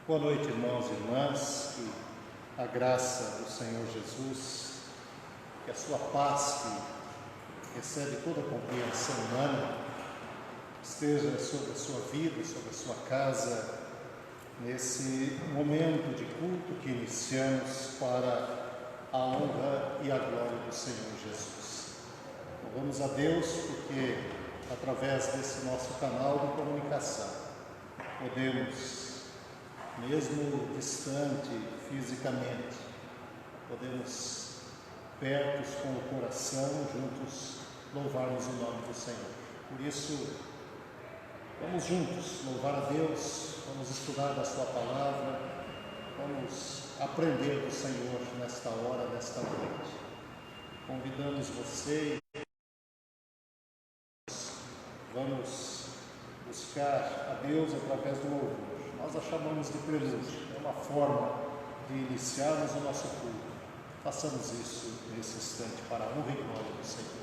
Boa noite, irmãos e irmãs, que a graça do Senhor Jesus, que a sua paz, que excede toda a compreensão humana, esteja sobre a sua vida, sobre a sua casa, nesse momento de culto que iniciamos para a honra e a glória do Senhor Jesus. Louvamos a Deus porque, através desse nosso canal de comunicação, podemos, mesmo distante fisicamente, podemos, pertos com o coração, juntos, louvarmos o nome do Senhor. Por isso, vamos juntos louvar a Deus, vamos estudar da sua palavra, vamos aprender do Senhor nesta hora, nesta noite. Convidamos você, vamos buscar a Deus através do louvor. Nós a chamamos de prelúdio, é uma forma de iniciarmos o nosso culto. Façamos isso nesse instante para a honra e glória do Senhor.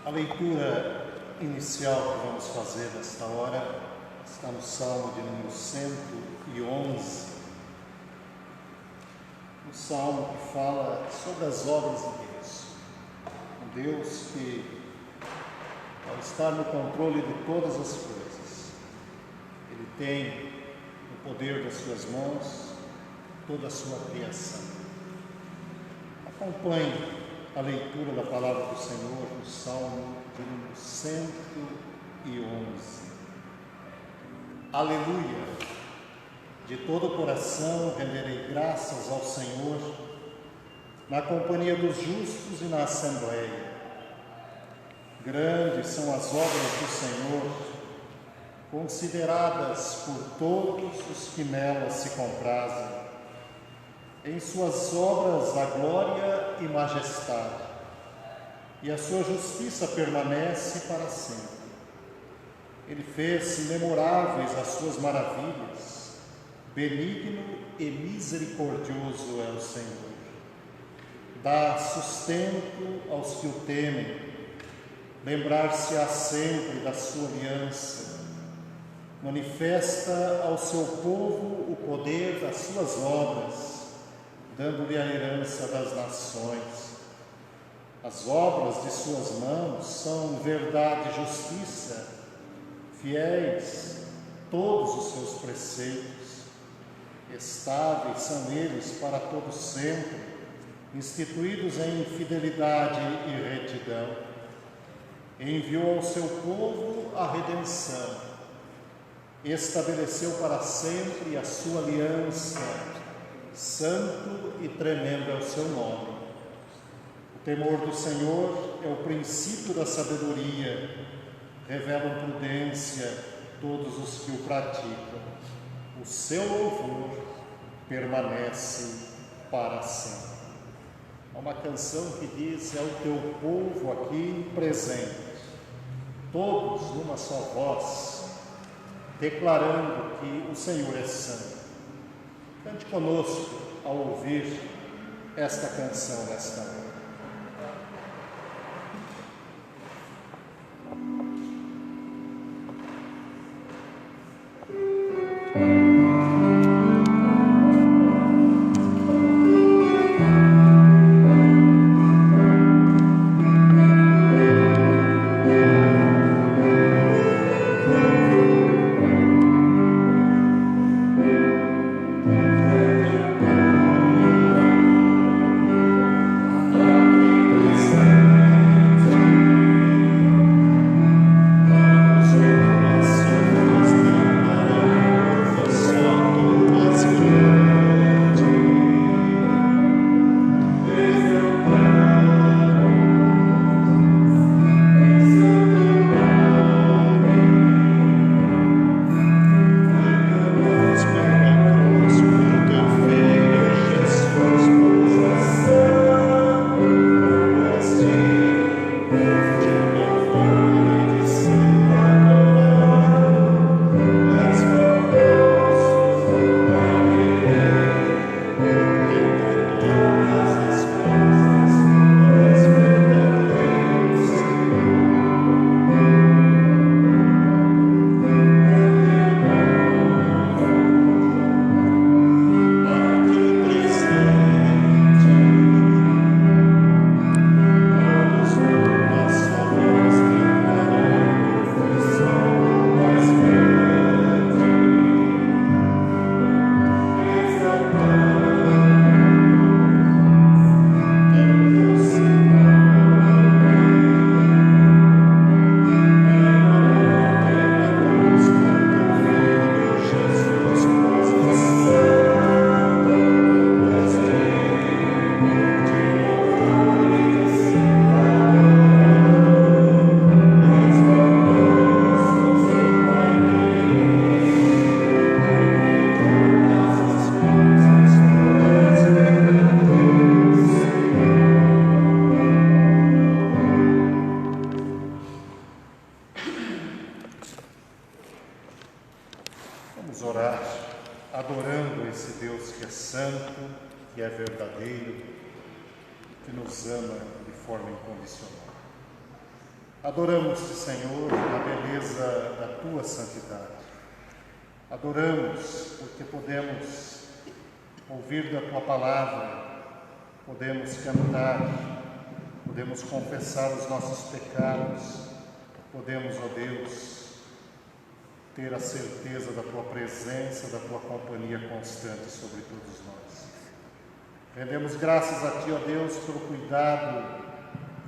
A leitura inicial que vamos fazer nesta hora está no Salmo de número 111, um salmo que fala sobre as obras de Deus. Um Deus que, ao estar no controle de todas as coisas, Ele tem o poder das suas mãos, toda a sua criação. Acompanhe a leitura da palavra do Senhor no Salmo de número 111. Aleluia! De todo o coração renderei graças ao Senhor, na companhia dos justos e na assembleia. Grandes são as obras do Senhor, consideradas por todos os que nelas se comprazem. Em suas obras a glória e majestade, e a sua justiça permanece para sempre. Ele fez memoráveis as suas maravilhas, benigno e misericordioso é o Senhor. Dá sustento aos que o temem, lembrar-se-á sempre da sua aliança, manifesta ao seu povo o poder das suas obras, dando-lhe a herança das nações. As obras de suas mãos são verdade e justiça, fiéis todos os seus preceitos. Estáveis são eles para todo sempre, instituídos em fidelidade e retidão. Enviou ao seu povo a redenção, estabeleceu para sempre a sua aliança. Santo e tremendo é o seu nome. O temor do Senhor é o princípio da sabedoria, revelam prudência todos os que o praticam. O seu louvor permanece para sempre. Há uma canção que diz: é o teu povo aqui presente, todos numa só voz, declarando que o Senhor é santo. Cante conosco ao ouvir esta canção nesta hora. verdadeiro, que nos ama de forma incondicional. Adoramos-te, Senhor, na beleza da tua santidade. Adoramos porque podemos ouvir da tua palavra, podemos cantar, podemos confessar os nossos pecados, podemos, ó Deus, ter a certeza da tua presença, da tua companhia constante sobre todos nós. Rendemos graças a ti, ó Deus, pelo cuidado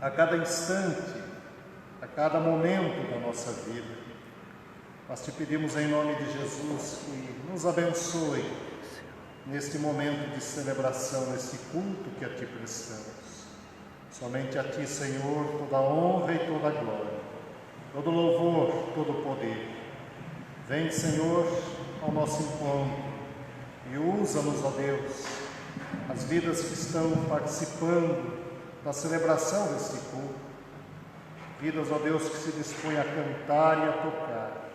a cada instante, a cada momento da nossa vida. Nós te pedimos em nome de Jesus que nos abençoe neste momento de celebração, neste culto que a ti prestamos. Somente a ti, Senhor, toda a honra e toda a glória, todo louvor, todo poder. Vem, Senhor, ao nosso encontro e usa-nos, ó Deus, as vidas que estão participando da celebração deste culto. Vidas, ó Deus, que se dispõem a cantar e a tocar,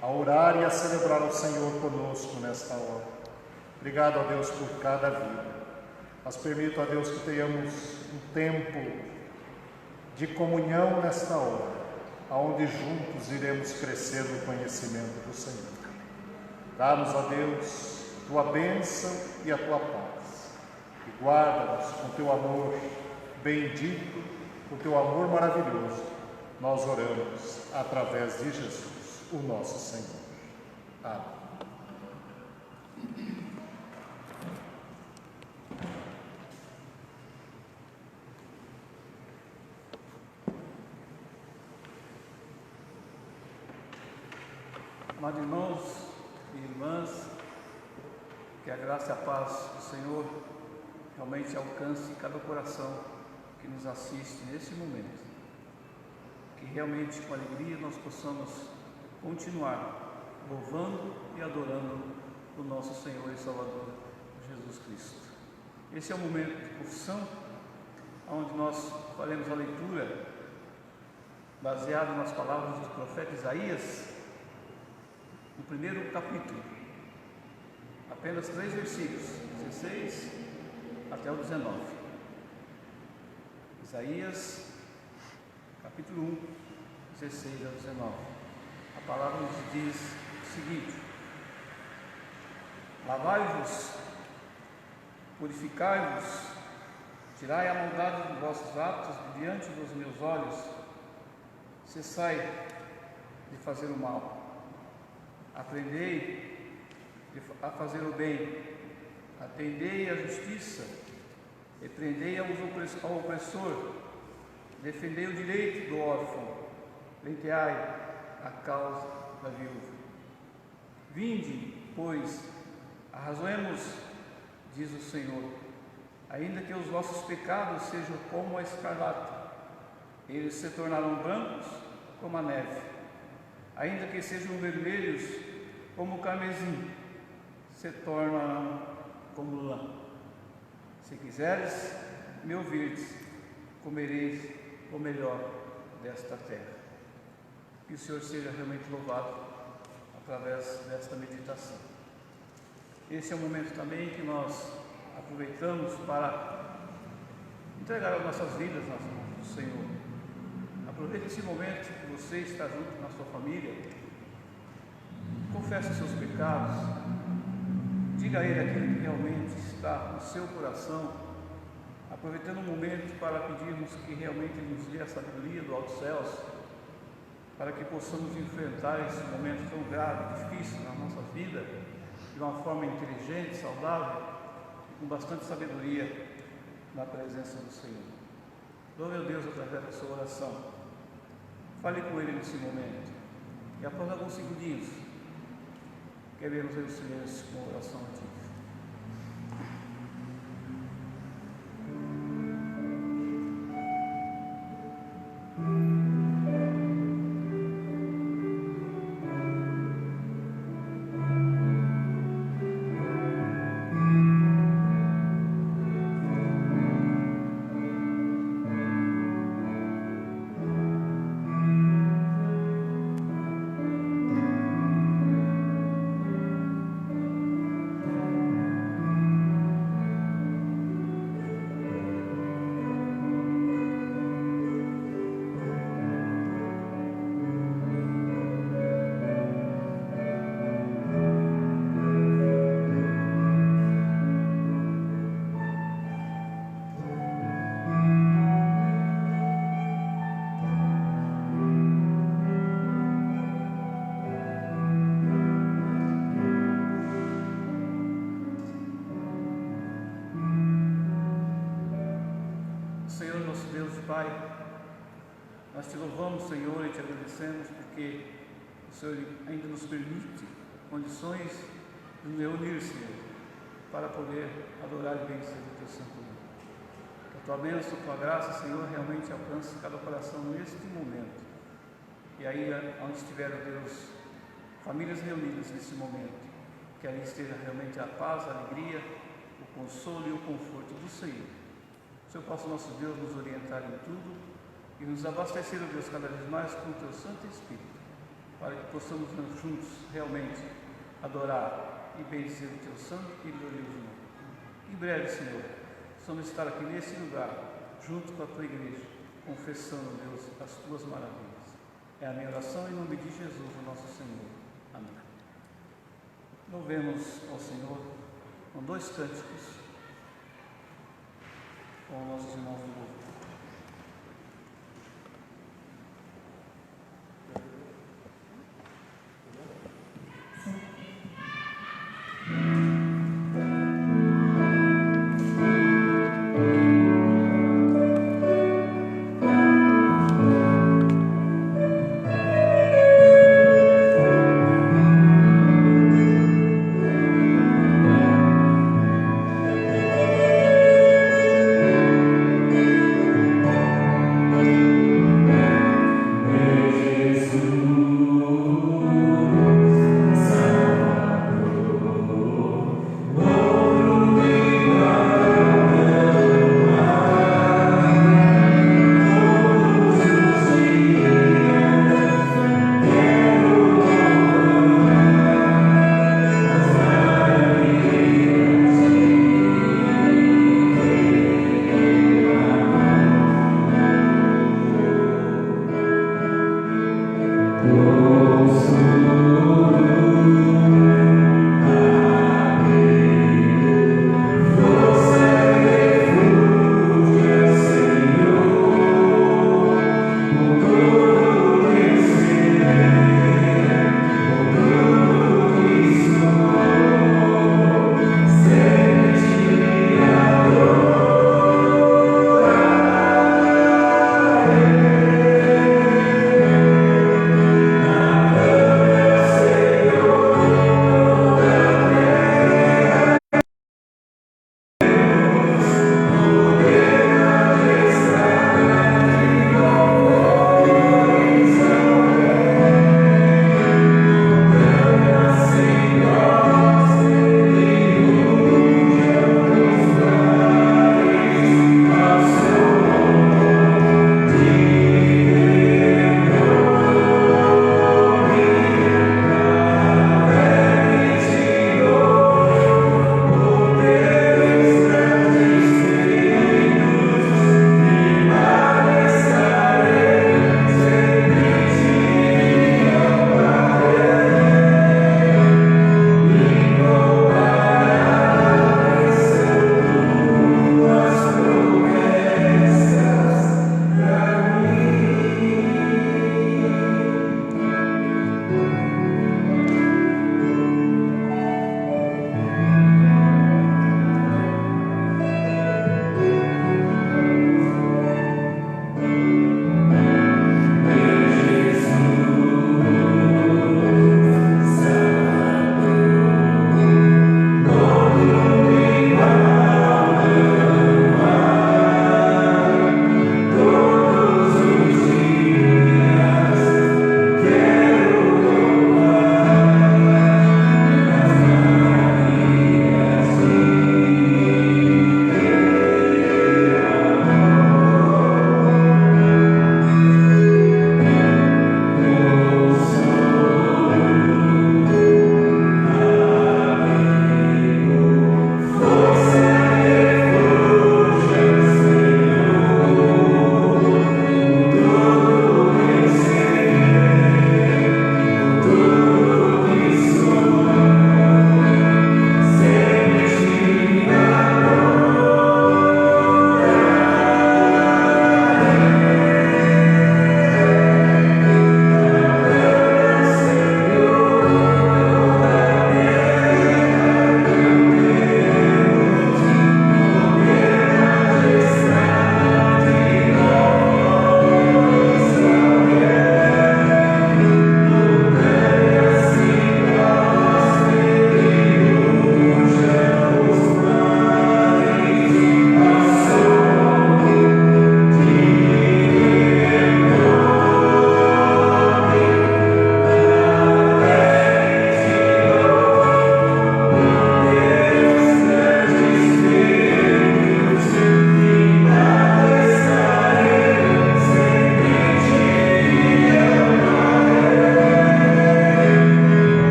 a orar e a celebrar o Senhor conosco nesta hora. Obrigado, ó Deus, por cada vida. Mas permita, ó Deus, que tenhamos um tempo de comunhão nesta hora, aonde juntos iremos crescer no conhecimento do Senhor. Dá-nos, ó Deus, tua bênção e a tua paz. E guarda-nos com teu amor bendito, com teu amor maravilhoso. Nós oramos através de Jesus, o nosso Senhor. Amém. Amados irmãos e irmãs, que a graça e a paz do Senhor realmente alcance cada coração que nos assiste nesse momento. Que realmente com alegria nós possamos continuar louvando e adorando o nosso Senhor e Salvador Jesus Cristo. Esse é o momento de confissão, onde nós faremos a leitura baseada nas palavras do profeta Isaías, no primeiro capítulo, apenas 3 versículos, 16 até o 19. Isaías, capítulo 1, 16 a 19. A palavra nos diz o seguinte: lavai-vos, purificai-vos, tirai a maldade de vossos atos de diante dos meus olhos, cessai de fazer o mal. Aprendei a fazer o bem, atendei à justiça, repreendei ao opressor, defendei o direito do órfão, pleiteai a causa da viúva. Vinde, pois, arrazoemos, diz o Senhor, ainda que os vossos pecados sejam como a escarlata, eles se tornarão brancos como a neve. Ainda que sejam vermelhos como o carmesim, se tornarão como lã. Se quiseres me ouvirdes, comereis o melhor desta terra. Que o Senhor seja realmente louvado através desta meditação. Esse é o momento também que nós aproveitamos para entregar as nossas vidas nas mãos do Senhor. Aproveite esse momento que você está junto na sua família. Confesse os seus pecados, diga a Ele aquilo que realmente está no seu coração, aproveitando o momento para pedirmos que realmente Ele nos dê a sabedoria do alto céus, para que possamos enfrentar esse momento tão grave, difícil na nossa vida, de uma forma inteligente, saudável e com bastante sabedoria na presença do Senhor. Louve a Deus através da sua oração. Fale com Ele nesse momento. E após alguns segundinhos, queremos ver o silêncio com oração a Ti. louvamos, Senhor, e te agradecemos porque o Senhor ainda nos permite condições de nos reunir, Senhor, para poder adorar e bendizer o teu santo nome. Que a tua bênção, a tua graça, Senhor, realmente alcance cada coração neste momento. E aí, onde estiver, Deus, famílias reunidas nesse momento, que ali esteja realmente a paz, a alegria, o consolo e o conforto do Senhor. O Senhor possa, nosso Deus, nos orientar em tudo e nos abastecer, ó Deus, cada vez mais com o teu Santo Espírito, para que possamos juntos realmente adorar e bendizer o teu santo e glorioso nome. Em breve, Senhor, possamos estar aqui nesse lugar, junto com a tua igreja, confessando, Deus, as tuas maravilhas. É a minha oração em nome de Jesus, o nosso Senhor. Amém. Louvemos ao Senhor com 2 cânticos com nossos irmãos do louvor.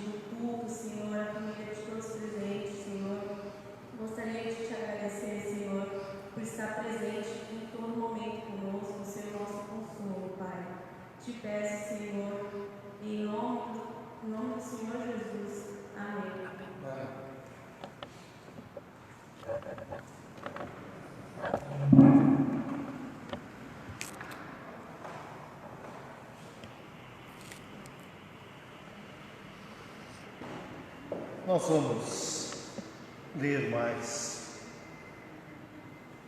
o culto, Senhor, a família de todos presentes, Senhor. Gostaria de te agradecer, Senhor, por estar presente em todo momento conosco, ser o nosso consolo, Pai. Te peço, Senhor, em nome do Senhor Jesus. Amém. Nós vamos ler mais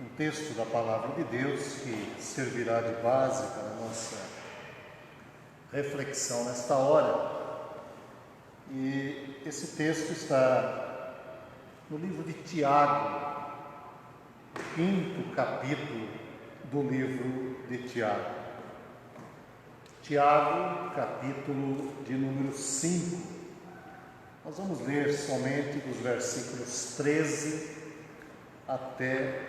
um texto da Palavra de Deus que servirá de base para a nossa reflexão nesta hora. E esse texto está no livro de Tiago, 5º capítulo do livro de Tiago. Tiago, capítulo de número 5. Nós vamos ler somente dos versículos 13 até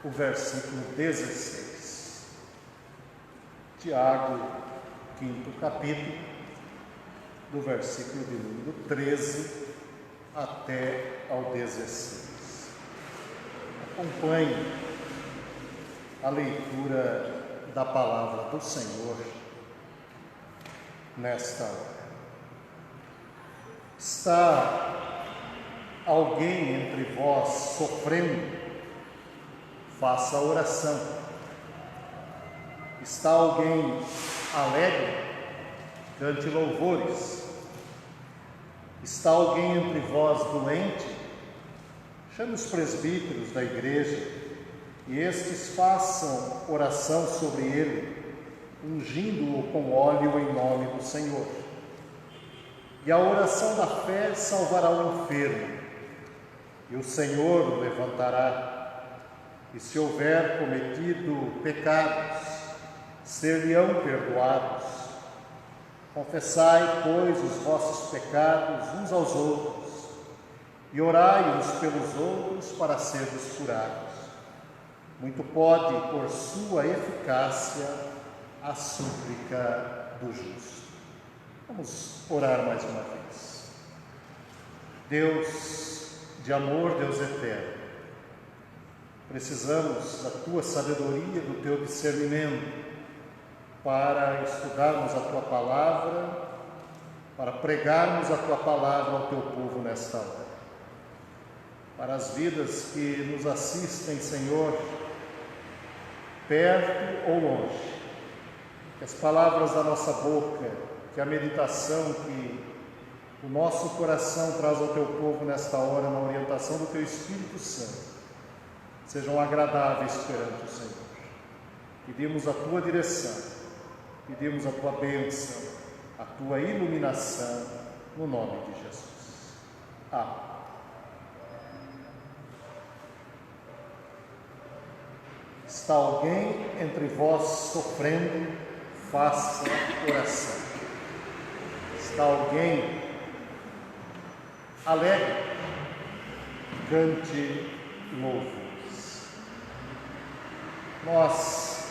o versículo 16. Tiago, 5º capítulo, do versículo de número 13 até ao 16. Acompanhe a leitura da palavra do Senhor nesta hora. Está alguém entre vós sofrendo? Faça oração. Está alguém alegre? Cante louvores. Está alguém entre vós doente? Chame os presbíteros da igreja e estes façam oração sobre ele, ungindo-o com óleo em nome do Senhor. E a oração da fé salvará o enfermo, e o Senhor o levantará. E se houver cometido pecados, ser-lhe-ão perdoados. Confessai, pois, os vossos pecados uns aos outros, e orai uns pelos outros para serdes curados. Muito pode, por sua eficácia, a súplica do justo. Vamos orar mais uma vez. Deus de amor, Deus eterno, precisamos da Tua sabedoria, do Teu discernimento para estudarmos a Tua palavra, para pregarmos a Tua palavra ao Teu povo nesta hora. Para as vidas que nos assistem, Senhor, perto ou longe, que as palavras da nossa boca, que a meditação que o nosso coração traz ao Teu povo nesta hora, na orientação do Teu Espírito Santo, sejam agradáveis perante o Senhor. Pedimos a Tua direção, pedimos a Tua bênção, a Tua iluminação, no nome de Jesus. Amém. Está alguém entre vós sofrendo? Faça oração. Está alguém alegre? Cante louvores. Nós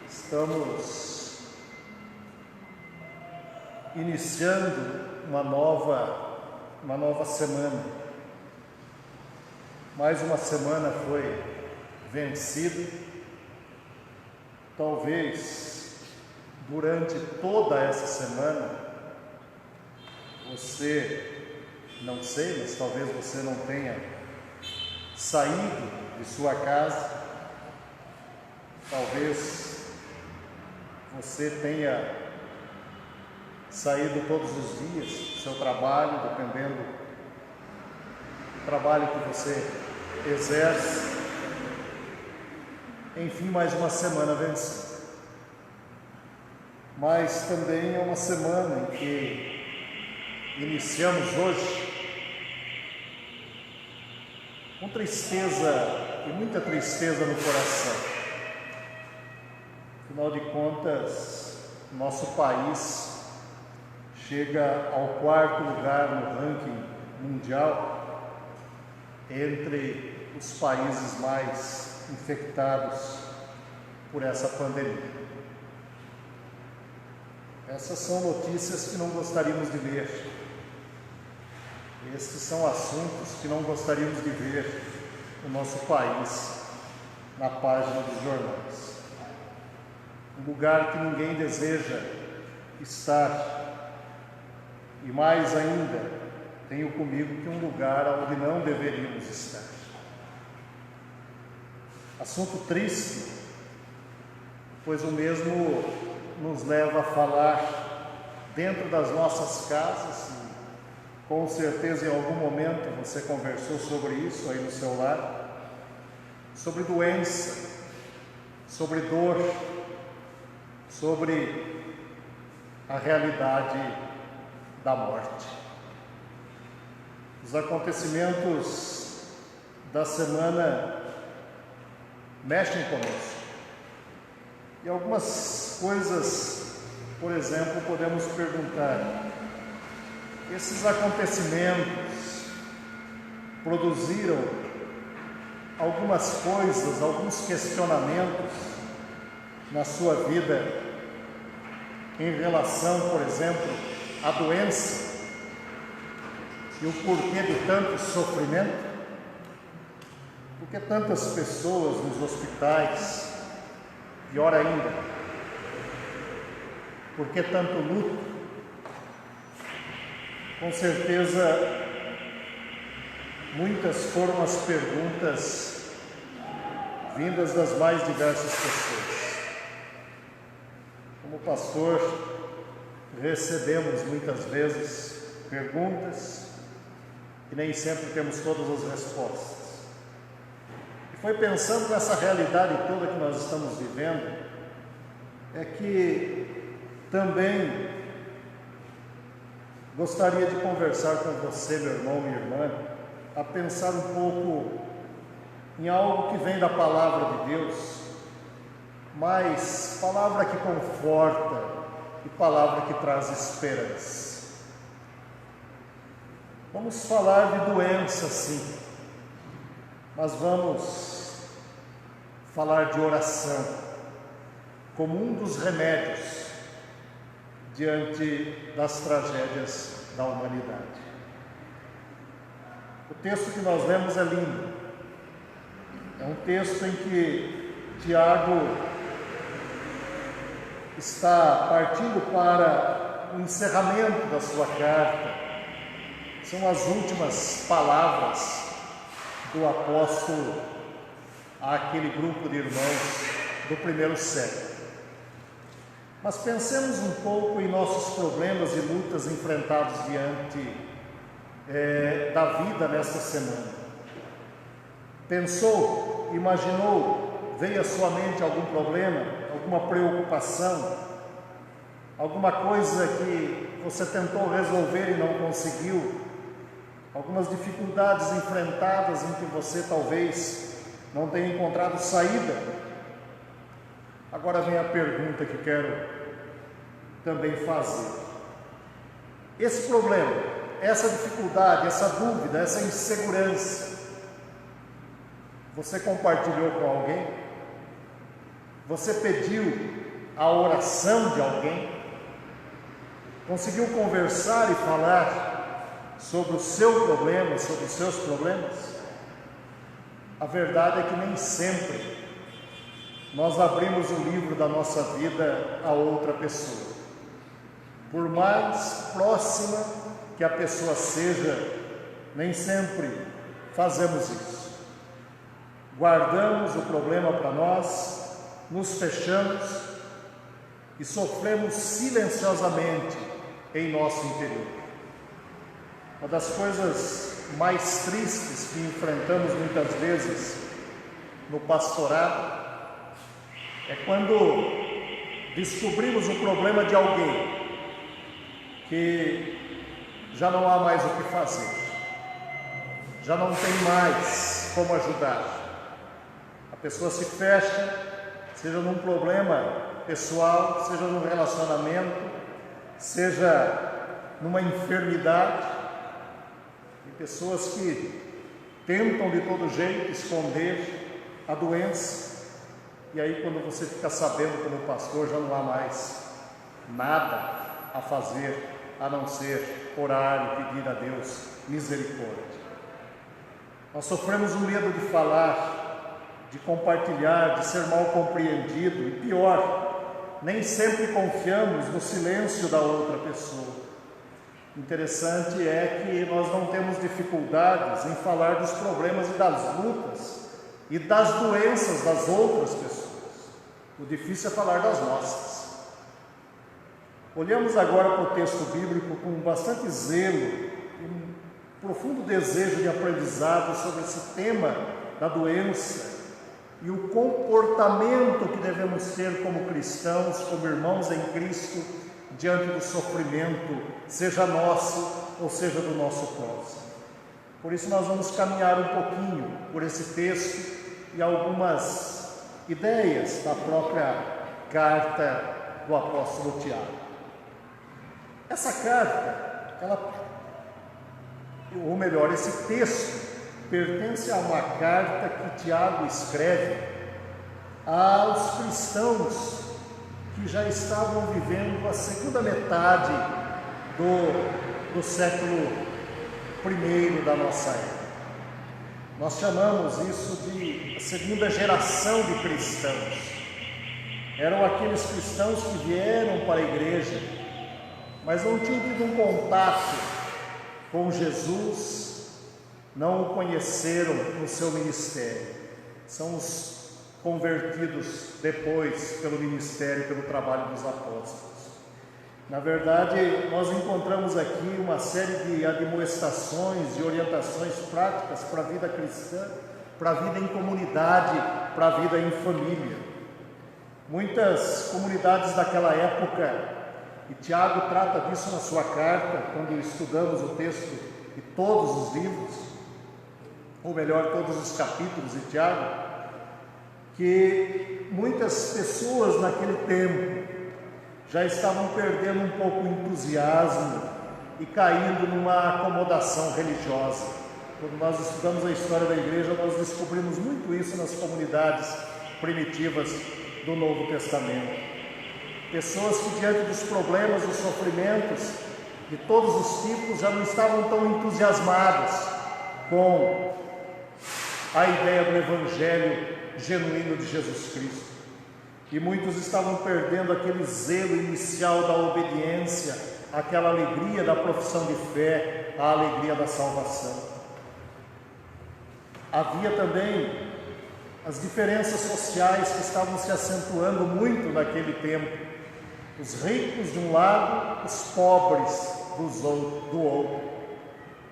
estamos iniciando uma nova semana. Mais uma semana foi vencida. Talvez durante toda essa semana você, não sei, mas talvez você não tenha saído de sua casa. Talvez você tenha saído todos os dias do seu trabalho, dependendo do trabalho que você exerce. Enfim, mais uma semana vencida. Mas também é uma semana em que iniciamos hoje com tristeza e muita tristeza no coração. Afinal de contas, nosso país chega ao 4º lugar no ranking mundial entre os países mais infectados por essa pandemia. Essas são notícias que não gostaríamos de ler. Estes são assuntos que não gostaríamos de ver no nosso país, na página dos jornais. Um lugar que ninguém deseja estar. E mais ainda, tenho comigo que um lugar onde não deveríamos estar. Assunto triste, pois o mesmo nos leva a falar dentro das nossas casas. Com certeza em algum momento você conversou sobre isso aí no seu lar, sobre doença, sobre dor, sobre a realidade da morte. Os acontecimentos da semana mexem conosco. E algumas coisas, por exemplo, podemos perguntar: esses acontecimentos produziram algumas coisas, alguns questionamentos na sua vida em relação, por exemplo, à doença e o porquê de tanto sofrimento? Por que tantas pessoas nos hospitais? Pior ainda, por que tanto luto? Com certeza, muitas foram as perguntas vindas das mais diversas pessoas. Como pastor, recebemos muitas vezes perguntas e nem sempre temos todas as respostas. E foi pensando nessa realidade toda que nós estamos vivendo, é que também gostaria de conversar com você, meu irmão, minha irmã, a pensar um pouco em algo que vem da palavra de Deus, mas palavra que conforta e palavra que traz esperança. Vamos falar de doença, sim, mas vamos falar de oração como um dos remédios diante das tragédias da humanidade. O texto que nós lemos é lindo. É um texto em que Tiago está partindo para o encerramento da sua carta. São as últimas palavras do apóstolo àquele grupo de irmãos do primeiro século. Mas pensemos um pouco em nossos problemas e lutas enfrentados diante da vida nesta semana. Pensou, imaginou, veio à sua mente algum problema, alguma preocupação, alguma coisa que você tentou resolver e não conseguiu, algumas dificuldades enfrentadas em que você talvez não tenha encontrado saída? Agora vem a pergunta que quero também fazer. Esse problema, essa dificuldade, essa dúvida, essa insegurança, você compartilhou com alguém? Você pediu a oração de alguém? Conseguiu conversar e falar sobre o seu problema, sobre os seus problemas? A verdade é que nem sempre nós abrimos o livro da nossa vida a outra pessoa. Por mais próxima que a pessoa seja, nem sempre fazemos isso. Guardamos o problema para nós, nos fechamos e sofremos silenciosamente em nosso interior. Uma das coisas mais tristes que enfrentamos muitas vezes no pastorado é quando descobrimos o problema de alguém que já não há mais o que fazer, já não tem mais como ajudar. A pessoa se fecha, seja num problema pessoal, seja num relacionamento, seja numa enfermidade. Tem pessoas que tentam de todo jeito esconder a doença. E aí, quando você fica sabendo como pastor, já não há mais nada a fazer a não ser orar e pedir a Deus misericórdia. Nós sofremos o medo de falar, de compartilhar, de ser mal compreendido e pior, nem sempre confiamos no silêncio da outra pessoa. Interessante é que nós não temos dificuldades em falar dos problemas e das lutas e das doenças das outras pessoas. O difícil é falar das nossas. Olhamos agora para o texto bíblico com bastante zelo e um profundo desejo de aprendizado sobre esse tema da doença e o comportamento que devemos ter como cristãos, como irmãos em Cristo, diante do sofrimento, seja nosso ou seja do nosso próximo. Por isso nós vamos caminhar um pouquinho por esse texto e algumas ideias da própria carta do apóstolo Tiago. Essa carta, ou melhor, esse texto pertence a uma carta que Tiago escreve aos cristãos que já estavam vivendo a segunda metade do século I da nossa era. Nós chamamos isso de a segunda geração de cristãos. Eram aqueles cristãos que vieram para a igreja, mas não tinham tido um contato com Jesus, não o conheceram no seu ministério. São os convertidos depois pelo ministério, pelo trabalho dos apóstolos. Na verdade, nós encontramos aqui uma série de admoestações e orientações práticas para a vida cristã, para a vida em comunidade, para a vida em família. Muitas comunidades daquela época, e Tiago trata disso na sua carta, quando estudamos o texto e todos os livros, ou melhor, todos os capítulos de Tiago, que muitas pessoas naquele tempo já estavam perdendo um pouco o entusiasmo e caindo numa acomodação religiosa. Quando nós estudamos a história da igreja, nós descobrimos muito isso nas comunidades primitivas do Novo Testamento. Pessoas que diante dos problemas, dos sofrimentos de todos os tipos já não estavam tão entusiasmados com a ideia do Evangelho genuíno de Jesus Cristo. E muitos estavam perdendo aquele zelo inicial da obediência, aquela alegria da profissão de fé, a alegria da salvação. Havia também as diferenças sociais que estavam se acentuando muito naquele tempo. Os ricos de um lado, os pobres do outro.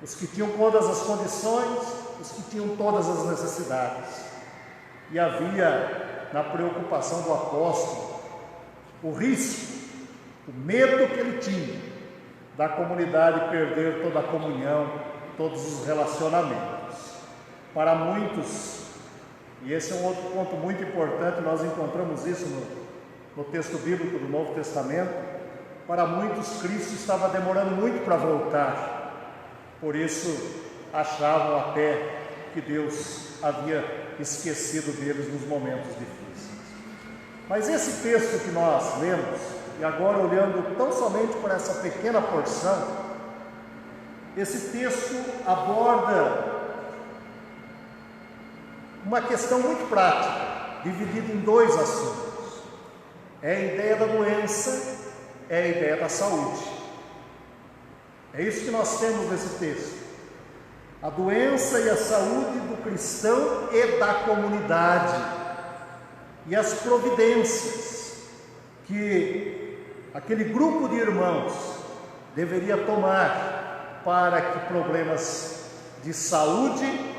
Os que tinham todas as condições, os que tinham todas as necessidades. E havia, na preocupação do apóstolo, o risco, o medo que ele tinha da comunidade perder toda a comunhão, todos os relacionamentos. Para muitos, e esse é um outro ponto muito importante, nós encontramos isso no texto bíblico do Novo Testamento, para muitos Cristo estava demorando muito para voltar, por isso achavam até que Deus havia esquecido deles nos momentos difíceis. Mas esse texto que nós lemos, e agora olhando tão somente para essa pequena porção, esse texto aborda uma questão muito prática, dividida em dois assuntos. É a ideia da doença, é a ideia da saúde. É isso que nós temos nesse texto. A doença e a saúde do cristão e da comunidade, e as providências que aquele grupo de irmãos deveria tomar para que problemas de saúde,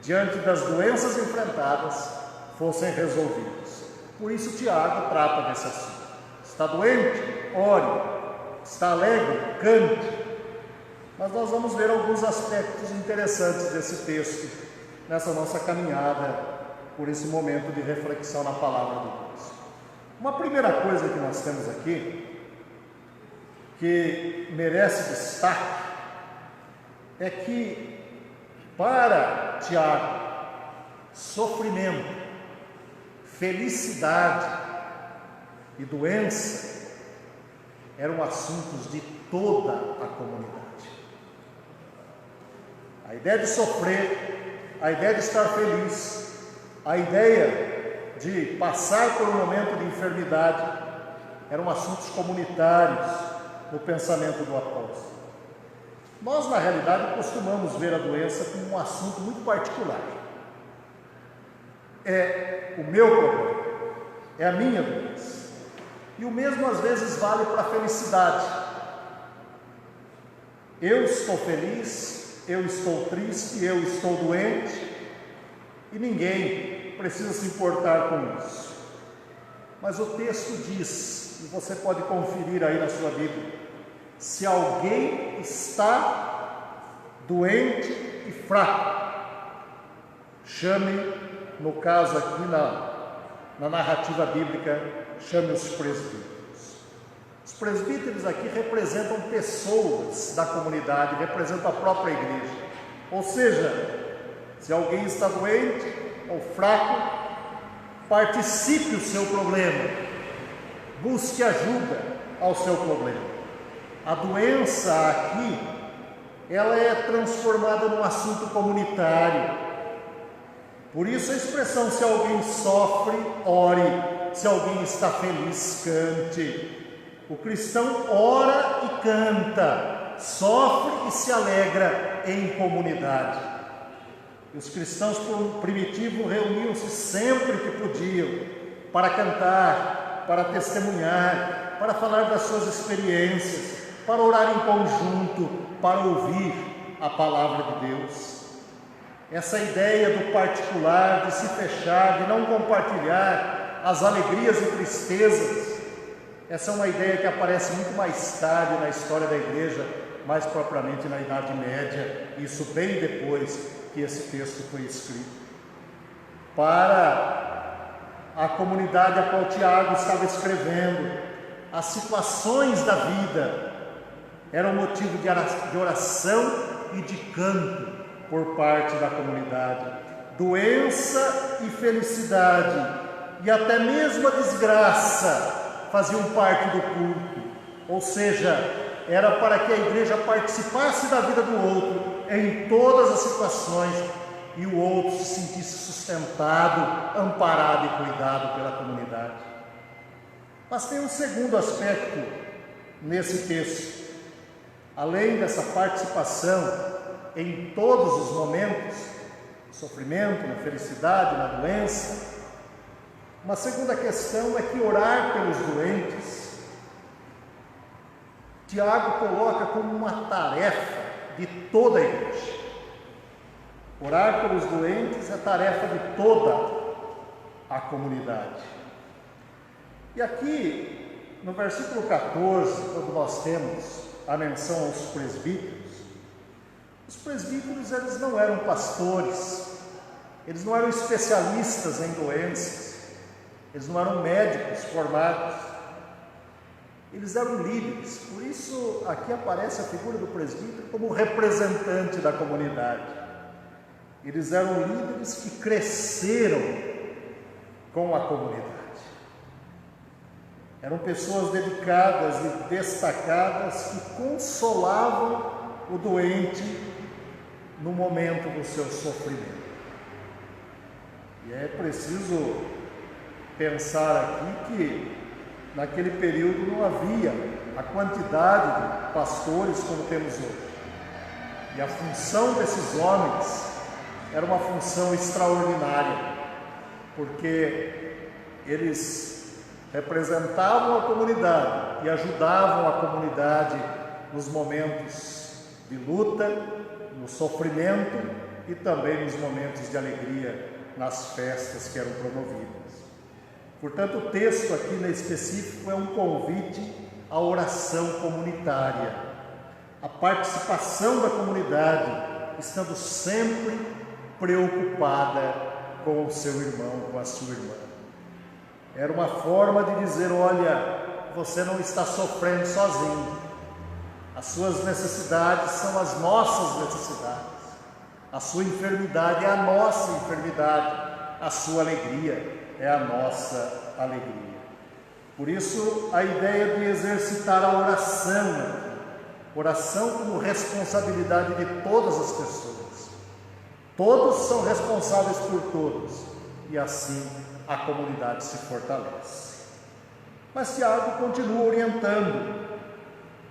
diante das doenças enfrentadas, fossem resolvidos. Por isso Tiago trata desse assunto. Está doente? Ore. Está alegre? Cante. Mas nós vamos ver alguns aspectos interessantes desse texto, nessa nossa caminhada por esse momento de reflexão na palavra de Deus. Uma primeira coisa que nós temos aqui, que merece destaque, é que para Tiago, sofrimento, felicidade e doença eram assuntos de toda a comunidade. A ideia de sofrer, a ideia de estar feliz, a ideia de passar por um momento de enfermidade, eram assuntos comunitários no pensamento do apóstolo. Nós, na realidade, costumamos ver a doença como um assunto muito particular. É o meu problema, é a minha doença. E o mesmo às vezes vale para a felicidade. Eu estou feliz, eu estou triste, eu estou doente, e ninguém precisa se importar com isso. Mas o texto diz, e você pode conferir aí na sua Bíblia, se alguém está doente e fraco, chame, no caso aqui na narrativa bíblica, chame os presbíteros. Os presbíteros aqui representam pessoas da comunidade, representam a própria igreja. Ou seja, se alguém está doente ou fraco, participe do seu problema, busque ajuda ao seu problema. A doença aqui, ela é transformada num assunto comunitário. Por isso a expressão, se alguém sofre, ore, se alguém está feliz, cante. O cristão ora e canta, sofre e se alegra em comunidade. E os cristãos primitivos reuniam-se sempre que podiam, para cantar, para testemunhar, para falar das suas experiências, para orar em conjunto, para ouvir a palavra de Deus. Essa ideia do particular, de se fechar, de não compartilhar as alegrias e tristezas, essa é uma ideia que aparece muito mais tarde na história da igreja, mais propriamente na Idade Média, isso bem depois que esse texto foi escrito. Para a comunidade a qual Tiago estava escrevendo, as situações da vida eram motivo de oração e de canto por parte da comunidade. Doença e felicidade, e até mesmo a desgraça, faziam parte do culto. Ou seja, era para que a igreja participasse da vida do outro em todas as situações, e o outro se sentisse sustentado, amparado e cuidado pela comunidade. Mas tem um segundo aspecto nesse texto. Além dessa participação em todos os momentos, no sofrimento, na felicidade, na doença, uma segunda questão é que orar pelos doentes, Tiago coloca como uma tarefa de toda a igreja. Orar pelos doentes é tarefa de toda a comunidade. E aqui, no versículo 14, quando nós temos a menção aos presbíteros, os presbíteros, eles não eram pastores, eles não eram especialistas em doenças, eles não eram médicos formados, eles eram líderes. Por isso aqui aparece a figura do presbítero como representante da comunidade. Eles eram líderes que cresceram com a comunidade. Eram pessoas dedicadas e destacadas que consolavam o doente no momento do seu sofrimento. E é preciso pensar aqui que naquele período não havia a quantidade de pastores como temos hoje. E a função desses homens era uma função extraordinária, porque eles representavam a comunidade e ajudavam a comunidade nos momentos de luta, no sofrimento e também nos momentos de alegria, nas festas que eram promovidas. Portanto, o texto aqui no específico é um convite à oração comunitária, à participação da comunidade, estando sempre preocupada com o seu irmão, com a sua irmã. Era uma forma de dizer: olha, você não está sofrendo sozinho, as suas necessidades são as nossas necessidades, a sua enfermidade é a nossa enfermidade, a sua alegria é a nossa alegria. Por isso, a ideia de exercitar a oração, oração como responsabilidade de todas as pessoas. Todos são responsáveis por todos, e assim a comunidade se fortalece. Mas Tiago continua orientando,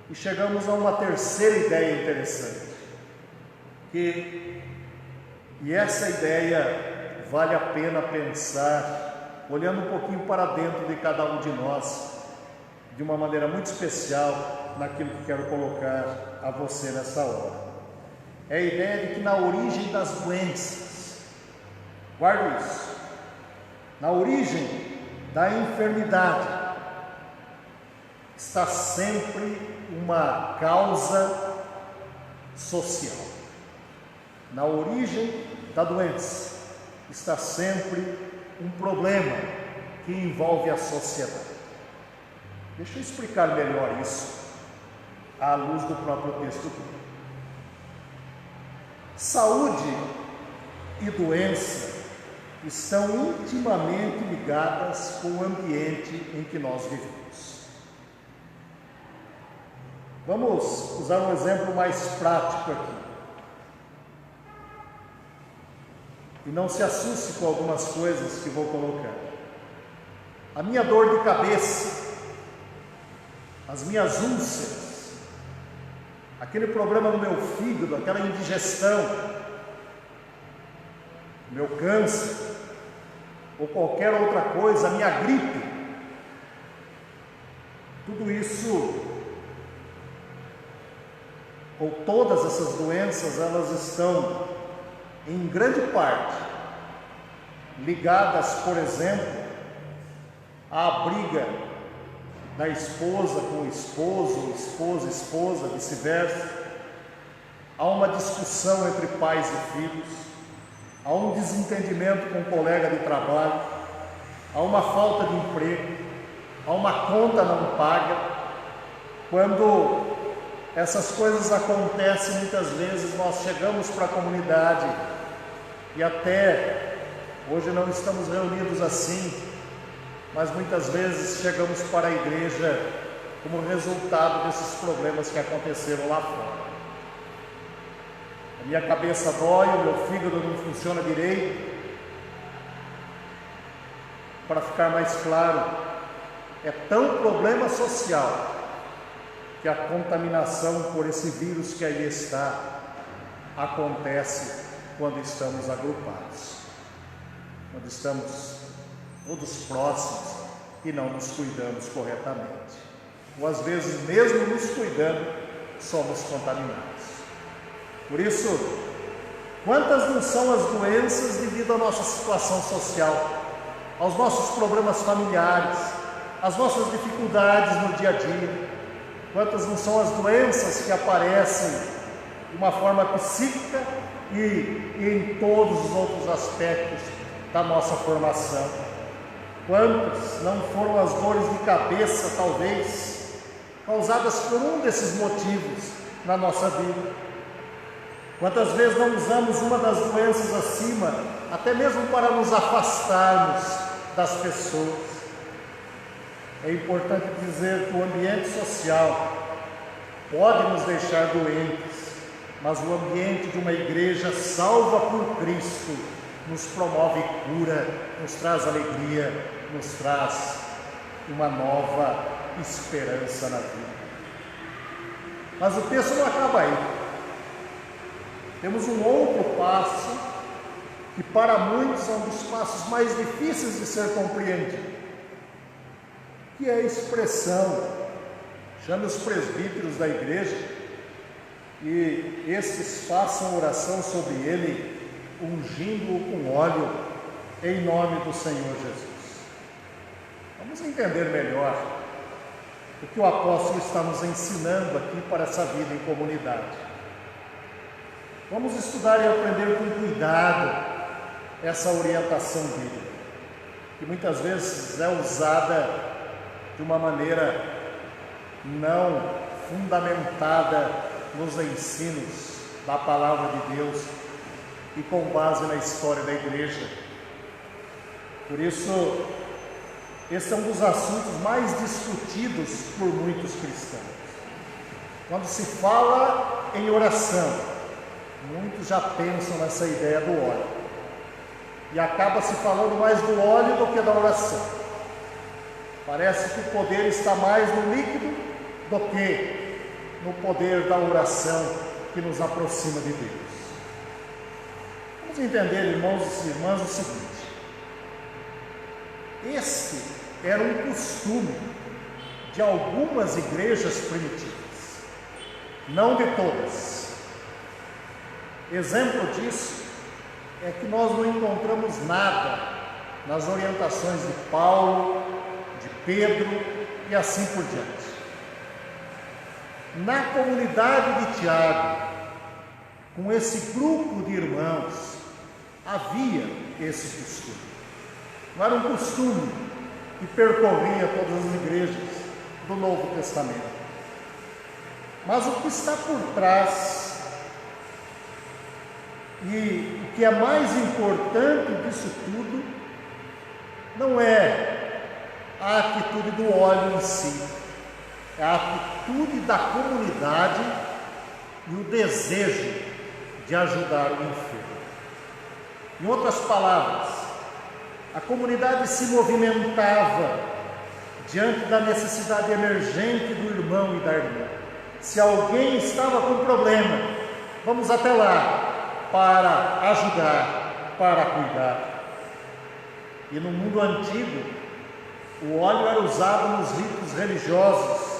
e chegamos a uma terceira ideia interessante, e essa ideia vale a pena pensar, olhando um pouquinho para dentro de cada um de nós, de uma maneira muito especial, naquilo que quero colocar a você nessa hora. É a ideia de que na origem das doenças, guarde isso, na origem da enfermidade, está sempre uma causa social. Na origem da doença está sempre um problema que envolve a sociedade. Deixa eu explicar melhor isso à luz do próprio texto. Saúde e doença estão intimamente ligadas com o ambiente em que nós vivemos. Vamos usar um exemplo mais prático aqui. E não se assuste com algumas coisas que vou colocar. A minha dor de cabeça, as minhas úlceras, aquele problema no meu fígado, aquela indigestão, meu câncer, ou qualquer outra coisa, a minha gripe, tudo isso, ou todas essas doenças, elas estão em grande parte ligadas, por exemplo, à briga da esposa com o esposo, esposa, esposa, vice-versa, há uma discussão entre pais e filhos, há um desentendimento com um colega de trabalho, há uma falta de emprego, há uma conta não paga. Quando essas coisas acontecem, muitas vezes nós chegamos para a comunidade e até hoje não estamos reunidos assim, mas muitas vezes chegamos para a igreja como resultado desses problemas que aconteceram lá fora. A minha cabeça dói, o meu fígado não funciona direito. Para ficar mais claro, é tão problema social que a contaminação por esse vírus que aí está acontece quando estamos agrupados, quando estamos todos próximos e não nos cuidamos corretamente, ou às vezes mesmo nos cuidando, somos contaminados. Por isso, quantas não são as doenças devido à nossa situação social, aos nossos problemas familiares, às nossas dificuldades no dia a dia? Quantas não são as doenças que aparecem de uma forma psíquica e em todos os outros aspectos da nossa formação? Quantas não foram as dores de cabeça, talvez, causadas por um desses motivos na nossa vida? Quantas vezes não usamos uma das doenças acima, até mesmo para nos afastarmos das pessoas? É importante dizer que o ambiente social pode nos deixar doentes, mas o ambiente de uma igreja salva por Cristo nos promove cura, nos traz alegria, nos traz uma nova esperança na vida. Mas o texto não acaba aí. Temos um outro passo que para muitos é um dos passos mais difíceis de ser compreendido, que é a expressão: chame os presbíteros da igreja e estes façam oração sobre ele, ungindo-o com óleo, em nome do Senhor Jesus. Vamos entender melhor o que o apóstolo está nos ensinando aqui para essa vida em comunidade. Vamos estudar e aprender com cuidado essa orientação bíblica, que muitas vezes é usada de uma maneira não fundamentada nos ensinos da palavra de Deus e com base na história da igreja. Por isso, esse é um dos assuntos mais discutidos por muitos cristãos. Quando se fala em oração, muitos já pensam nessa ideia do óleo. E acaba se falando mais do óleo do que da oração. Parece que o poder está mais no líquido do que no poder da oração que nos aproxima de Deus. Vamos entender, irmãos e irmãs, o seguinte: esse era um costume de algumas igrejas primitivas, não de todas. Exemplo disso é que nós não encontramos nada nas orientações de Paulo, de Pedro e assim por diante. Na comunidade de Tiago, com esse grupo de irmãos, havia esse costume. Não era um costume que percorria todas as igrejas do Novo Testamento. Mas o que está por trás, e o que é mais importante disso tudo, não é a atitude do óleo em si, é a atitude da comunidade e o desejo de ajudar o enfermo. Em outras palavras, a comunidade se movimentava diante da necessidade emergente do irmão e da irmã. Se alguém estava com problema, vamos até lá para ajudar, para cuidar. E no mundo antigo, o óleo era usado nos ritos religiosos,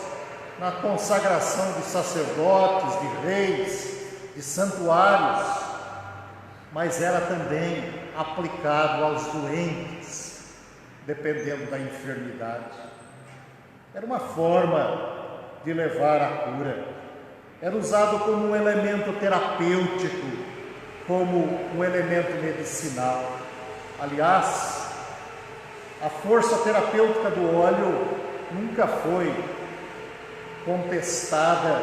na consagração de sacerdotes, de reis, de santuários, mas era também aplicado aos doentes, dependendo da enfermidade. Era uma forma de levar a cura. Era usado como um elemento terapêutico, como um elemento medicinal. Aliás, a força terapêutica do óleo nunca foi contestada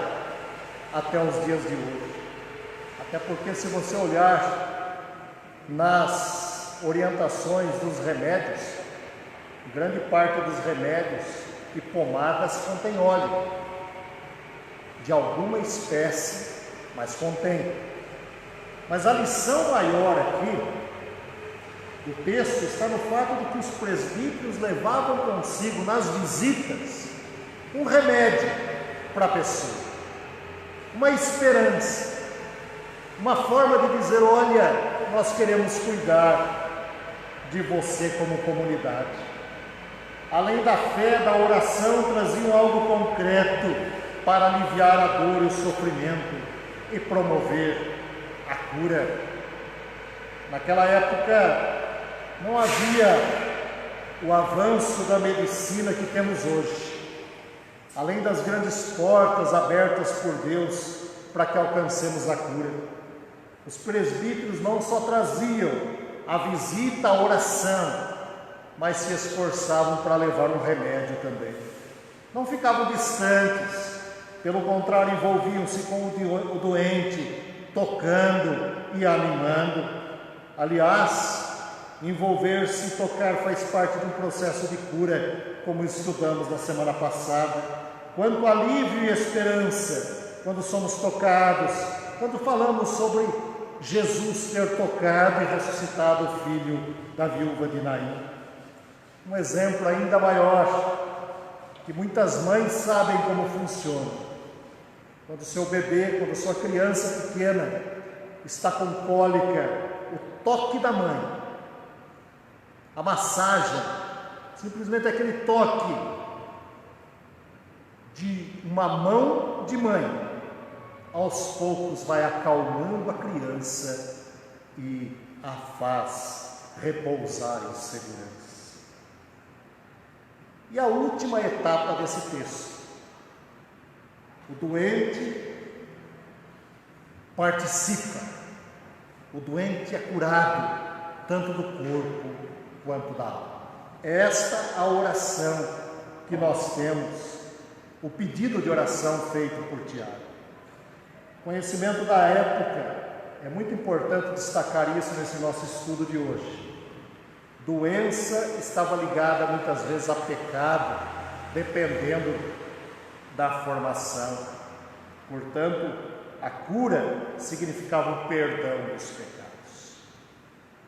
até os dias de hoje. Até porque, se você olhar nas orientações dos remédios, grande parte dos remédios e pomadas contém óleo, de alguma espécie, mas contém. Mas a lição maior aqui do texto está no fato de que os presbíteros levavam consigo nas visitas um remédio para a pessoa, uma esperança, uma forma de dizer: olha, nós queremos cuidar de você como comunidade. Além da fé, da oração, traziam algo concreto para aliviar a dor e o sofrimento e promover a cura. Naquela época não havia o avanço da medicina que temos hoje. Além das grandes portas abertas por Deus para que alcancemos a cura, os presbíteros não só traziam a visita, a oração, mas se esforçavam para levar um remédio também. Não ficavam distantes, pelo contrário, envolviam-se com o doente, tocando e animando. Aliás, envolver-se e tocar faz parte de um processo de cura, como estudamos na semana passada. Quanto alívio e esperança quando somos tocados, quando falamos sobre Jesus ter tocado e ressuscitado o filho da viúva de Naim. Um exemplo ainda maior, que muitas mães sabem como funciona. Quando seu bebê, quando sua criança pequena está com cólica, o toque da mãe, a massagem, simplesmente aquele toque de uma mão de mãe, aos poucos vai acalmando a criança e a faz repousar em segurança. E a última etapa desse texto: o doente participa, o doente é curado, tanto do corpo quanto da alma. Esta a oração que nós temos, o pedido de oração feito por Tiago. Conhecimento da época, é muito importante destacar isso nesse nosso estudo de hoje. Doença estava ligada muitas vezes a pecado, dependendo da formação. Portanto, a cura significava o perdão dos pecados.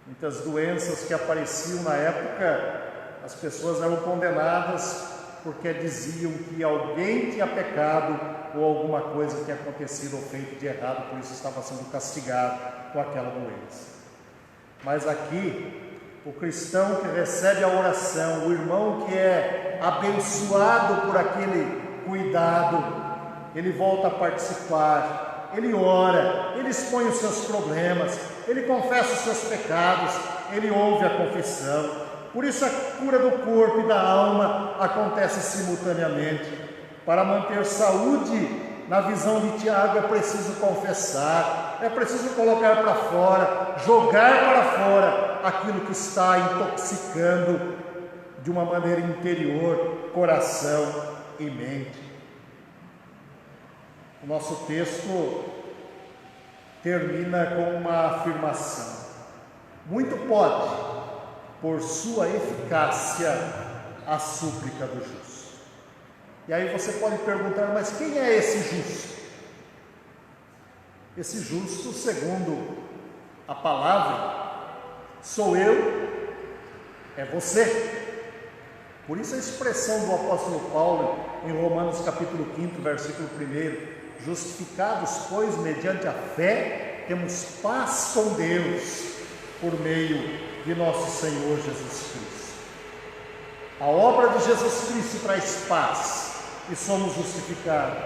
Muitas doenças que apareciam na época, as pessoas eram condenadas porque diziam que alguém tinha pecado ou alguma coisa tinha acontecido ou feito de errado, por isso estava sendo castigado com aquela doença. Mas aqui, o cristão que recebe a oração, o irmão que é abençoado por aquele cuidado, ele volta a participar, ele ora, ele expõe os seus problemas, ele confessa os seus pecados, ele ouve a confissão. Por isso a cura do corpo e da alma acontece simultaneamente. Para manter saúde, na visão de Tiago, é preciso confessar, é preciso colocar para fora, jogar para fora aquilo que está intoxicando de uma maneira interior, coração e mente. O nosso texto termina com uma afirmação: muito pode, por sua eficácia, a súplica do justo. E aí você pode perguntar, mas quem é esse justo? Esse justo, segundo a palavra, sou eu, é você. Por isso a expressão do apóstolo Paulo em Romanos capítulo 5, versículo 1: justificados, pois, mediante a fé, temos paz com Deus, por meio de nosso Senhor Jesus Cristo. A obra de Jesus Cristo traz paz e somos justificados.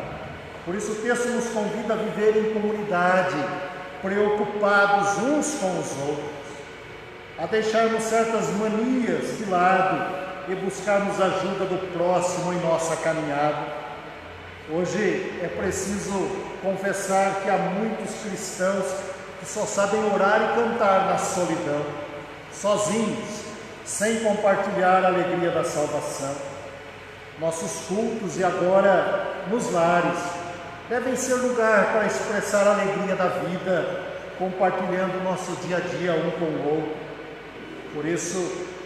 Por isso o texto nos convida a viver em comunidade, preocupados uns com os outros, a deixarmos certas manias de lado e buscarmos a ajuda do próximo em nossa caminhada. Hoje é preciso confessar que há muitos cristãos que só sabem orar e cantar na solidão, sozinhos, sem compartilhar a alegria da salvação. Nossos cultos e agora nos lares devem ser lugar para expressar a alegria da vida, compartilhando o nosso dia a dia um com o outro. Por isso,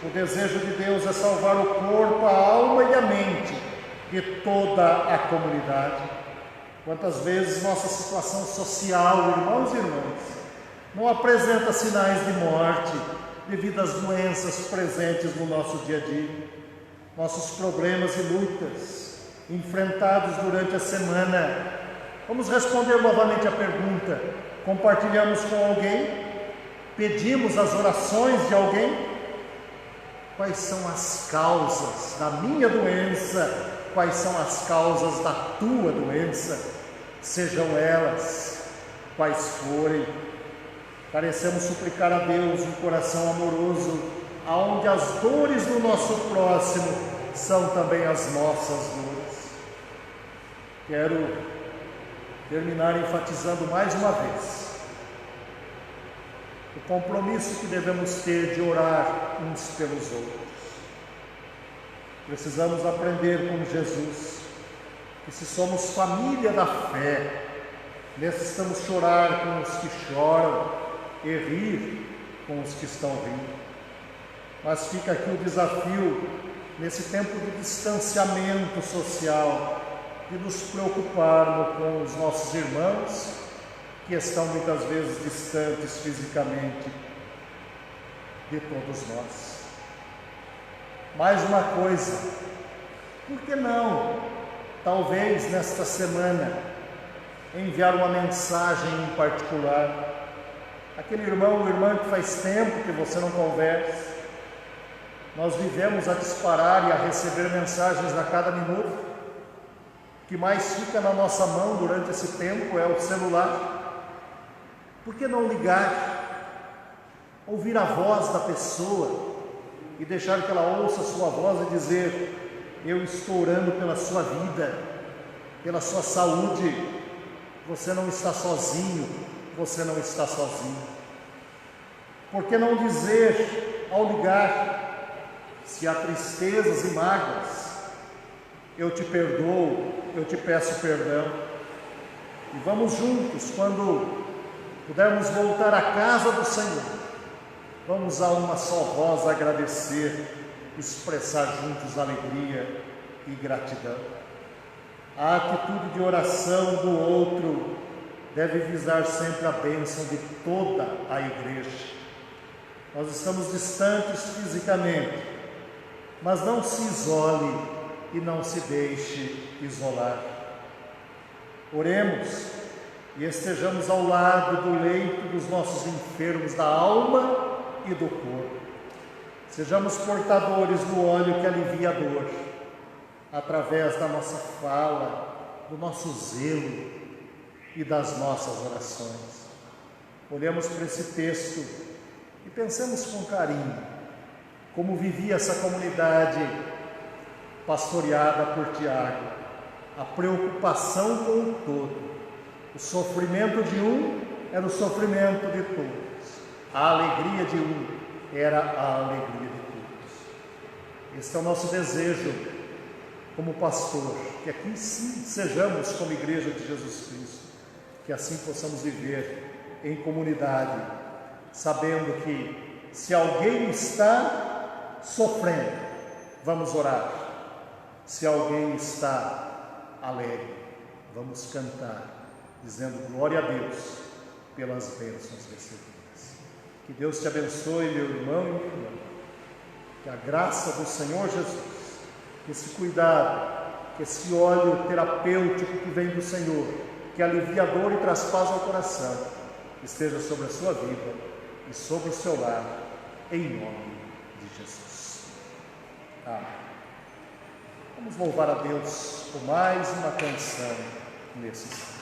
o desejo de Deus é salvar o corpo, a alma e a mente de toda a comunidade. Quantas vezes nossa situação social, irmãos e irmãs, não apresenta sinais de morte devido às doenças presentes no nosso dia a dia. Nossos problemas e lutas enfrentados durante a semana. Vamos responder novamente a pergunta: compartilhamos com alguém? Pedimos as orações de alguém? Quais são as causas da minha doença? Quais são as causas da tua doença? Sejam elas quais forem, carecemos suplicar a Deus um coração amoroso, aonde as dores do nosso próximo são também as nossas dores. Quero terminar enfatizando mais uma vez o compromisso que devemos ter de orar uns pelos outros. Precisamos aprender com Jesus que, se somos família da fé, necessitamos chorar com os que choram e rir com os que estão rindo. Mas fica aqui o desafio, nesse tempo de distanciamento social, de nos preocuparmos com os nossos irmãos que estão muitas vezes distantes fisicamente de todos nós. Mais uma coisa, por que não, talvez nesta semana, enviar uma mensagem em particular? Aquele irmão ou irmã que faz tempo que você não conversa. Nós vivemos a disparar e a receber mensagens a cada minuto. O que mais fica na nossa mão durante esse tempo é o celular. Por que não ligar, ouvir a voz da pessoa e deixar que ela ouça a sua voz e dizer: eu estou orando pela sua vida, pela sua saúde, você não está sozinho, você não está sozinho. Por que não dizer ao ligar: se há tristezas e mágoas, eu te perdoo, eu te peço perdão. E vamos juntos, quando pudermos voltar à casa do Senhor, vamos a uma só voz agradecer, expressar juntos alegria e gratidão. A atitude de oração do outro deve visar sempre a bênção de toda a igreja. Nós estamos distantes fisicamente, mas não se isole e não se deixe isolar. Oremos e estejamos ao lado do leito dos nossos enfermos da alma e do corpo. Sejamos portadores do óleo que alivia a dor, através da nossa fala, do nosso zelo e das nossas orações. Olhemos para esse texto e pensemos com carinho como vivia essa comunidade pastoreada por Tiago, a preocupação com o todo. O sofrimento de um era o sofrimento de todos, a alegria de um era a alegria de todos. Este é o nosso desejo como pastor, que aqui sim sejamos como Igreja de Jesus Cristo, que assim possamos viver em comunidade, sabendo que se alguém está sofrendo, vamos orar. Se alguém está alegre, vamos cantar, dizendo glória a Deus pelas bênçãos recebidas. Que Deus te abençoe, meu irmão e minha irmã. Que a graça do Senhor Jesus, que esse cuidado, que esse óleo terapêutico que vem do Senhor, que alivia a dor e traz paz ao coração, esteja sobre a sua vida e sobre o seu lar, em nome de Jesus. Amém. Vamos louvar a Deus por mais uma canção nesse instante.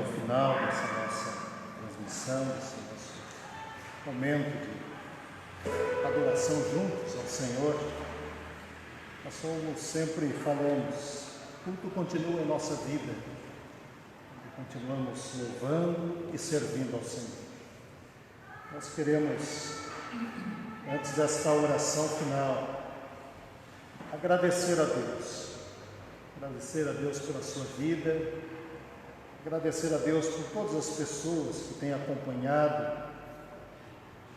final dessa nossa transmissão, desse nosso momento de adoração juntos ao Senhor. Nós sempre falamos, tudo continua em nossa vida, continuamos louvando e servindo ao Senhor. Nós queremos, antes desta oração final, agradecer a Deus pela sua vida, agradecer a Deus por todas as pessoas que têm acompanhado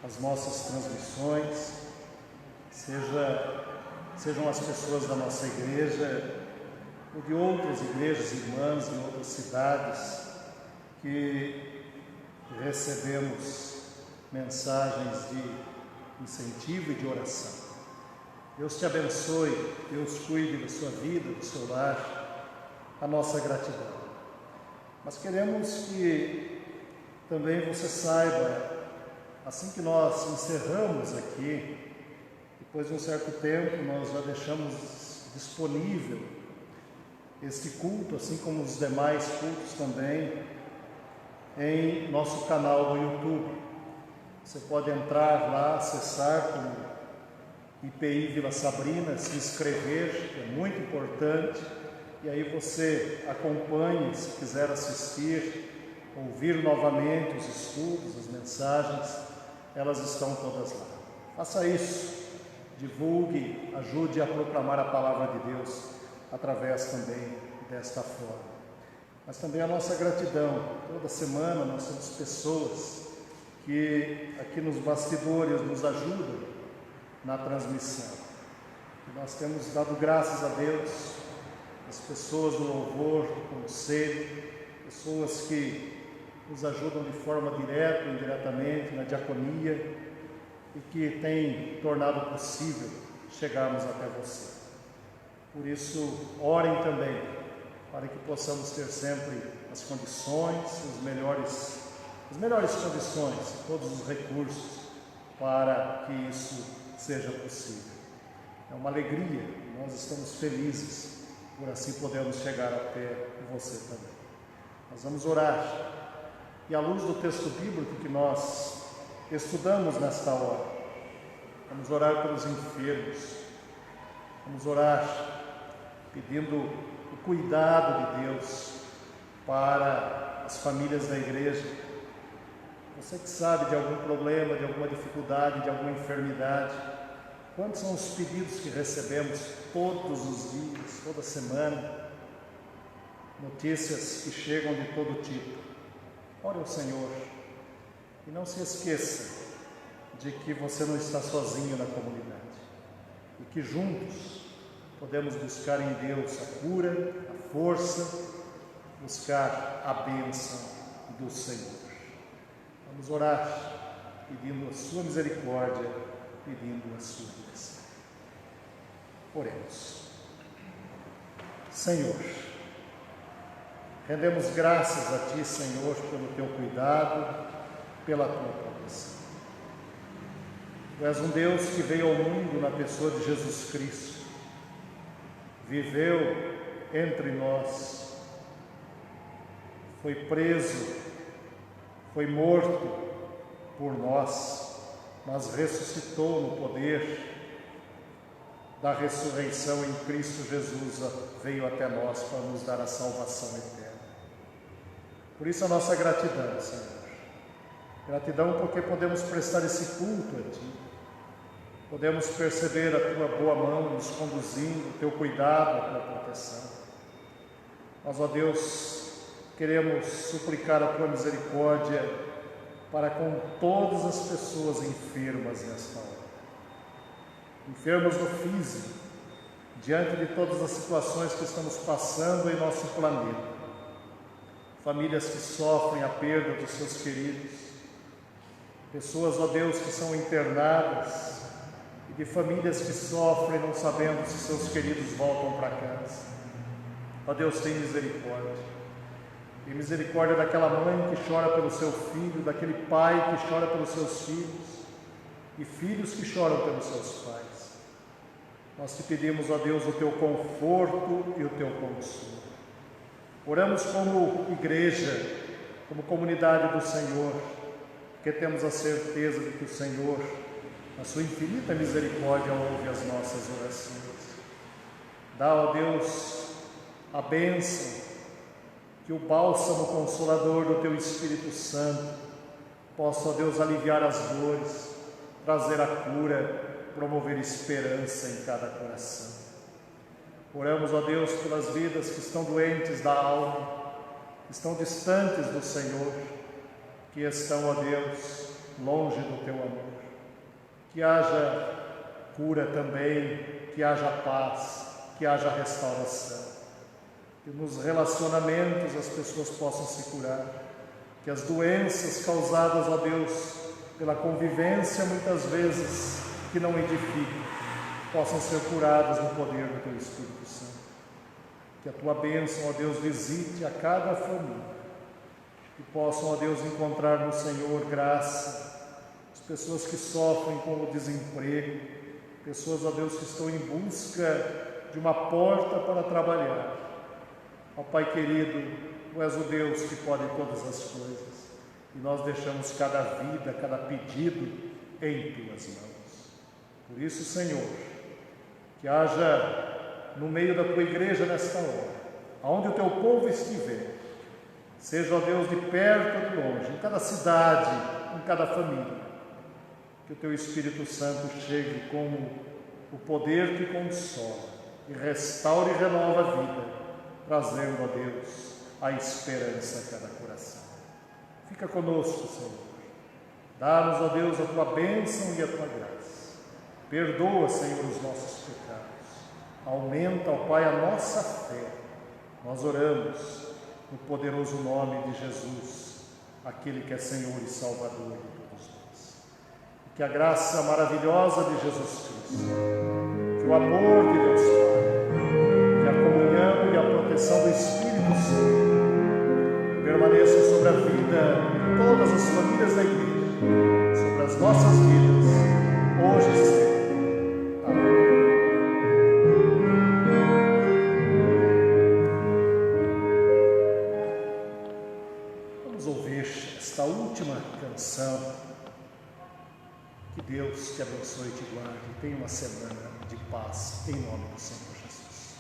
as nossas transmissões, sejam as pessoas da nossa igreja ou de outras igrejas irmãs em outras cidades, que recebemos mensagens de incentivo e de oração. Deus te abençoe, Deus cuide da sua vida, do seu lar, a nossa gratidão. Mas queremos que também você saiba, assim que nós encerramos aqui, depois de um certo tempo, nós já deixamos disponível este culto, assim como os demais cultos também, em nosso canal no YouTube. Você pode entrar lá, acessar como IPI Vila Sabrina, se inscrever, que é muito importante, e aí você acompanha, se quiser assistir, ouvir novamente os estudos, as mensagens, elas estão todas lá. Faça isso, divulgue, ajude a proclamar a palavra de Deus através também desta forma. Mas também a nossa gratidão. Toda semana nós temos pessoas que aqui nos bastidores nos ajudam na transmissão. E nós temos dado graças a Deus, as pessoas do louvor, do conselho, pessoas que nos ajudam de forma direta ou indiretamente na diaconia e que têm tornado possível chegarmos até você. Por isso, orem também, para que possamos ter sempre as condições, as melhores condições, todos os recursos para que isso seja possível. É uma alegria, nós estamos felizes por assim podermos chegar até você também. Nós vamos orar, e à luz do texto bíblico que nós estudamos nesta hora, vamos orar pelos enfermos, vamos orar pedindo o cuidado de Deus para as famílias da igreja. Você que sabe de algum problema, de alguma dificuldade, de alguma enfermidade, quantos são os pedidos que recebemos todos os dias, toda semana, notícias que chegam de todo tipo. Ore ao Senhor e não se esqueça de que você não está sozinho na comunidade e que juntos podemos buscar em Deus a cura, a força, buscar a bênção do Senhor. Vamos orar pedindo a sua misericórdia, pedindo a sua direção. Oremos. Senhor, rendemos graças a Ti, Senhor, pelo Teu cuidado, pela Tua proteção. Tu és um Deus que veio ao mundo na pessoa de Jesus Cristo, viveu entre nós, foi preso, foi morto por nós, mas ressuscitou no poder da ressurreição em Cristo Jesus, veio até nós para nos dar a salvação eterna. Por isso a nossa gratidão, Senhor. Gratidão porque podemos prestar esse culto a Ti, podemos perceber a Tua boa mão nos conduzindo, o Teu cuidado, a Tua proteção. Nós, ó Deus, queremos suplicar a Tua misericórdia para com todas as pessoas enfermas nesta hora. Enfermas no físico, diante de todas as situações que estamos passando em nosso planeta. Famílias que sofrem a perda dos seus queridos. Pessoas, ó Deus, que são internadas e de famílias que sofrem não sabendo se seus queridos voltam para casa. Ó Deus, tem misericórdia. Tem misericórdia daquela mãe que chora pelo seu filho, daquele pai que chora pelos seus filhos e filhos que choram pelos seus pais. Nós te pedimos, ó Deus, o Teu conforto e o Teu consolo. Oramos como igreja como comunidade do Senhor, porque temos a certeza de que o Senhor, na sua infinita misericórdia, ouve as nossas orações. Dá, ó Deus, a bênção, que o bálsamo consolador do Teu Espírito Santo possa, ó Deus, aliviar as dores, trazer a cura, promover esperança em cada coração. Oramos, ó Deus, pelas vidas que estão doentes da alma, que estão distantes do Senhor, que estão, ó Deus, longe do Teu amor. Que haja cura também, que haja paz, que haja restauração. Que nos relacionamentos as pessoas possam se curar. Que as doenças causadas, ó Deus, pela convivência, muitas vezes, que não edificam, possam ser curadas no poder do Teu Espírito Santo. Que a Tua bênção, ó Deus, visite a cada família. Que possam, ó Deus, encontrar no Senhor graça. As pessoas que sofrem com o desemprego, pessoas, ó Deus, que estão em busca de uma porta para trabalhar. Ó Pai querido, Tu és o Deus que pode todas as coisas. E nós deixamos cada vida, cada pedido em Tuas mãos. Por isso, Senhor, que haja no meio da Tua igreja nesta hora, aonde o Teu povo estiver, seja, ó Deus, de perto ou de longe, em cada cidade, em cada família, que o Teu Espírito Santo chegue como o poder que consola e restaura e renova a vida, trazendo, ó Deus, a esperança a cada coração. Fica conosco, Senhor. Dá-nos, ó Deus, a Tua bênção e a Tua graça. Perdoa, Senhor, os nossos pecados. Aumenta, ó Pai, a nossa fé. Nós oramos no poderoso nome de Jesus, aquele que é Senhor e Salvador de todos nós. Que a graça maravilhosa de Jesus Cristo, que o amor de Deus Pai, que a comunhão e a proteção do Espírito Santo permaneçam sobre a vida de todas as famílias da igreja, sobre as nossas vidas, hoje e sempre. Amém. Vamos ouvir esta última canção. Que Deus te abençoe e te guarde. Tenha uma semana de paz, em nome do Senhor Jesus.